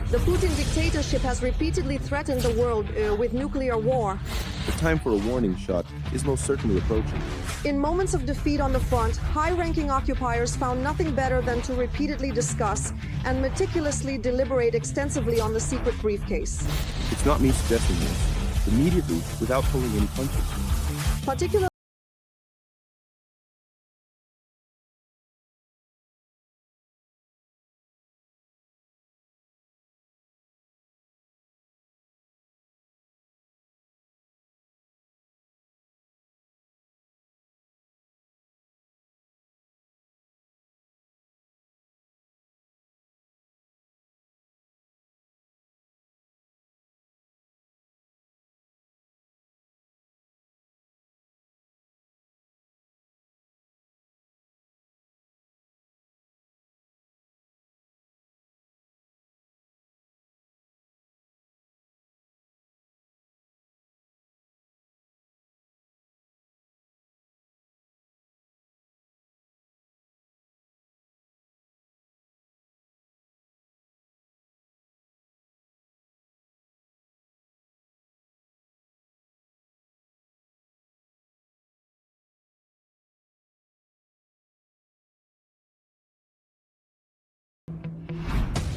The Putin dictatorship has repeatedly threatened the world with nuclear war. The time for a warning shot is most certainly approaching. In moments of defeat on the front, high-ranking occupiers found nothing better than to repeatedly discuss and meticulously deliberate extensively on the secret briefcase. It's not me suggesting this. Immediately, without pulling any punches. Particularly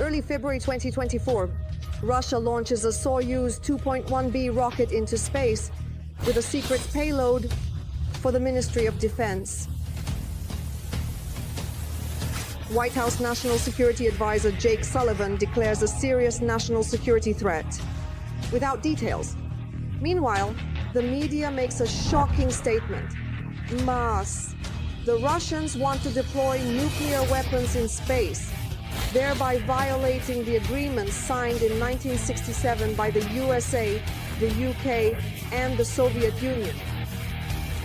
early February 2024, Russia launches a Soyuz 2.1B rocket into space with a secret payload for the Ministry of Defense. White House National Security Advisor Jake Sullivan declares a serious national security threat, without details. Meanwhile, the media makes a shocking statement. Mas, the Russians want to deploy nuclear weapons in space, thereby violating the agreements signed in 1967 by the USA, the UK, and the Soviet Union,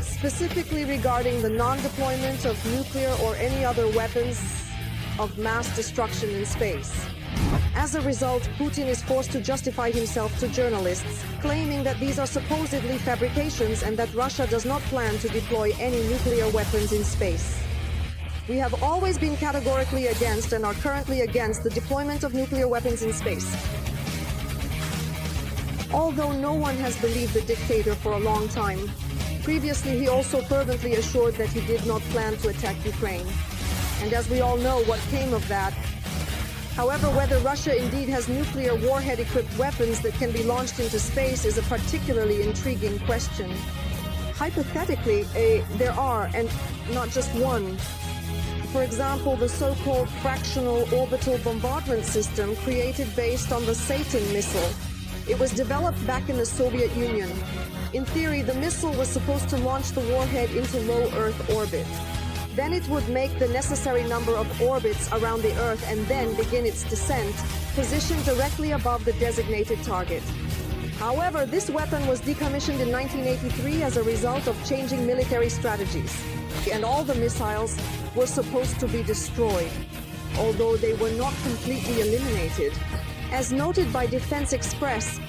specifically regarding the non-deployment of nuclear or any other weapons of mass destruction in space. As a result, Putin is forced to justify himself to journalists, claiming that these are supposedly fabrications and that Russia does not plan to deploy any nuclear weapons in space. We have always been categorically against and are currently against the deployment of nuclear weapons in space. Although no one has believed the dictator for a long time, previously he also fervently assured that he did not plan to attack Ukraine. And as we all know what came of that. However, whether Russia indeed has nuclear warhead-equipped weapons that can be launched into space is a particularly intriguing question. Hypothetically, there are, and not just one. For example, the so-called fractional orbital bombardment system created based on the Satan missile. It was developed back in the Soviet Union. In theory, the missile was supposed to launch the warhead into low Earth orbit. Then it would make the necessary number of orbits around the Earth and then begin its descent, positioned directly above the designated target. However, this weapon was decommissioned in 1983 as a result of changing military strategies, and all the missiles were supposed to be destroyed, although they were not completely eliminated. As noted by Defense Express,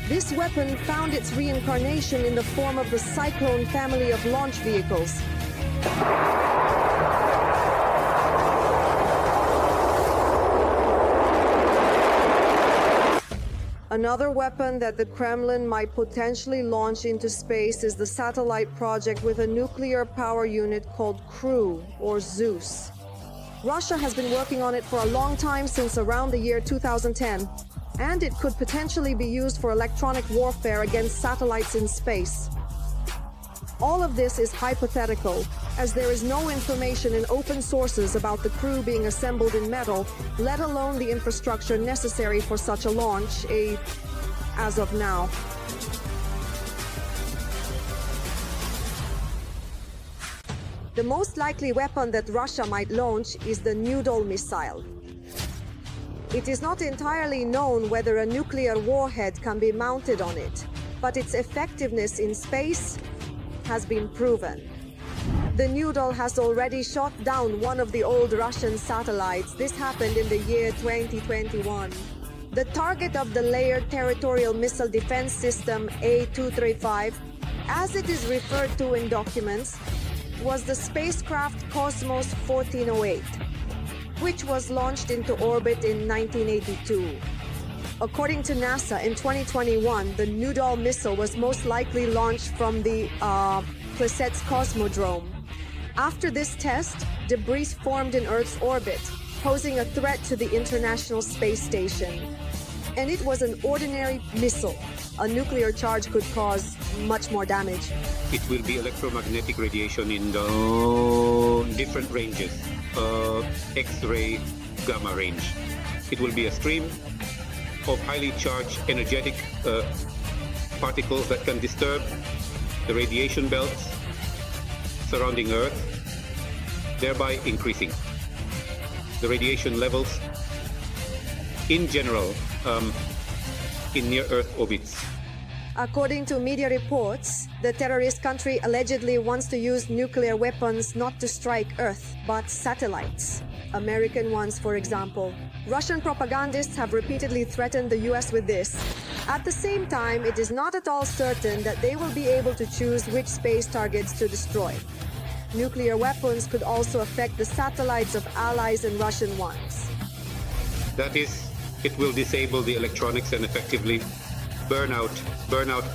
this weapon found its reincarnation in the form of the Cyclone family of launch vehicles. Another weapon that the Kremlin might potentially launch into space is the satellite project with a nuclear power unit called Crew, or Zeus. Russia has been working on it for a long time, since around the year 2010, and it could potentially be used for electronic warfare against satellites in space. All of this is hypothetical, as there is no information in open sources about the Crew being assembled in metal, let alone the infrastructure necessary for such a launch, as of now. The most likely weapon that Russia might launch is the Noodle missile. It is not entirely known whether a nuclear warhead can be mounted on it, but its effectiveness in space has been proven. The Noodle has already shot down one of the old Russian satellites. This happened in the year 2021. The target of the Layered Territorial Missile Defense System A235, as it is referred to in documents, was the spacecraft Cosmos 1408, which was launched into orbit in 1982. According to NASA, in 2021, the Noodle missile was most likely launched from the Plesetsk Cosmodrome. After this test, debris formed in Earth's orbit, posing a threat to the International Space Station. And it was an ordinary missile. A nuclear charge could cause much more damage. It will be electromagnetic radiation in the different ranges, X-ray, gamma range. It will be a stream of highly charged energetic particles that can disturb the radiation belts surrounding Earth, thereby increasing the radiation levels in general in near-Earth orbits. According to media reports, the terrorist country allegedly wants to use nuclear weapons not to strike Earth, but satellites. American ones, for example. Russian propagandists have repeatedly threatened the US with this. At the same time, it is not at all certain that they will be able to choose which space targets to destroy. Nuclear weapons could also affect the satellites of allies and Russian ones. That is, it will disable the electronics and effectively burn out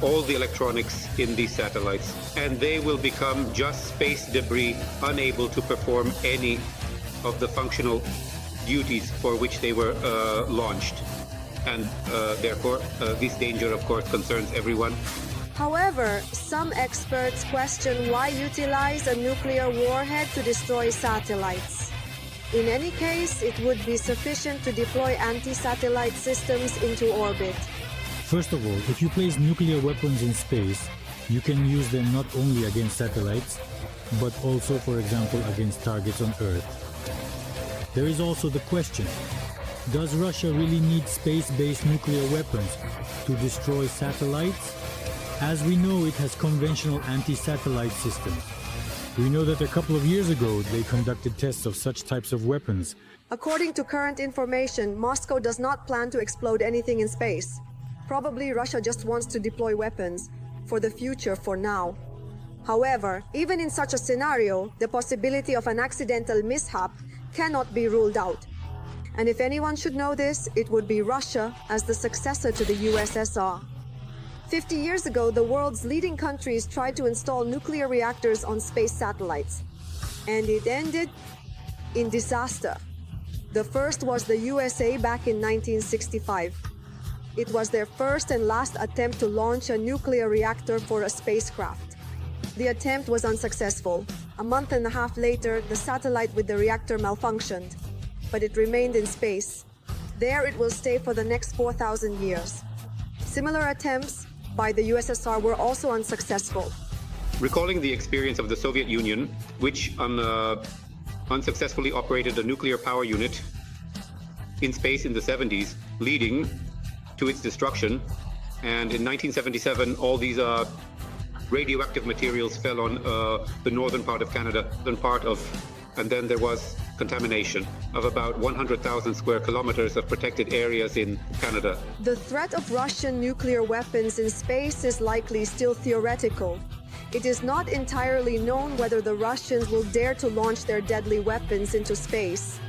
all the electronics in these satellites, and they will become just space debris, unable to perform any of the functional duties for which they were launched. And therefore, this danger, of course, concerns everyone. However, some experts question why utilize a nuclear warhead to destroy satellites. In any case, it would be sufficient to deploy anti-satellite systems into orbit. First of all, if you place nuclear weapons in space, you can use them not only against satellites, but also, for example, against targets on Earth. There is also the question, does Russia really need space-based nuclear weapons to destroy satellites? As we know, it has conventional anti-satellite systems. We know that a couple of years ago, they conducted tests of such types of weapons. According to current information, Moscow does not plan to explode anything in space. Probably Russia just wants to deploy weapons for the future for now. However, even in such a scenario, the possibility of an accidental mishap cannot be ruled out. And if anyone should know this, it would be Russia as the successor to the USSR. 50 years ago, the world's leading countries tried to install nuclear reactors on space satellites. And it ended in disaster. The first was the USA back in 1965. It was their first and last attempt to launch a nuclear reactor for a spacecraft. The attempt was unsuccessful. A month and a half later, the satellite with the reactor malfunctioned, but it remained in space. There it will stay for the next 4,000 years. Similar attempts by the USSR were also unsuccessful. Recalling the experience of the Soviet Union, which unsuccessfully operated a nuclear power unit in space in the 70s, leading to its destruction. And in 1977, all these radioactive materials fell on the northern part of Canada, and then there was contamination of about 100,000 square kilometers of protected areas in Canada. The threat of Russian nuclear weapons in space is likely still theoretical. It is not entirely known whether the Russians will dare to launch their deadly weapons into space.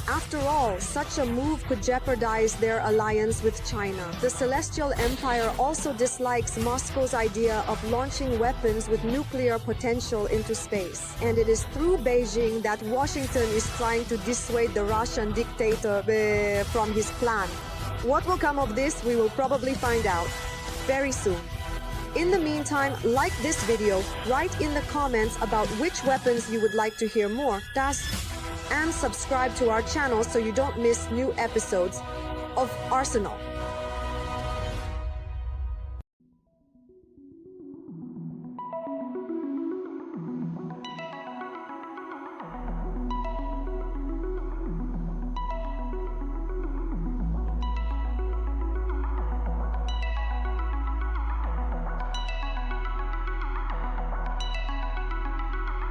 After all, such a move could jeopardize their alliance with China. The Celestial Empire also dislikes Moscow's idea of launching weapons with nuclear potential into space. And it is through Beijing that Washington is trying to dissuade the Russian dictator from his plan. What will come of this, we will probably find out very soon. In the meantime, like this video, write in the comments about which weapons you would like to hear more. And subscribe to our channel so you don't miss new episodes of Arsenal.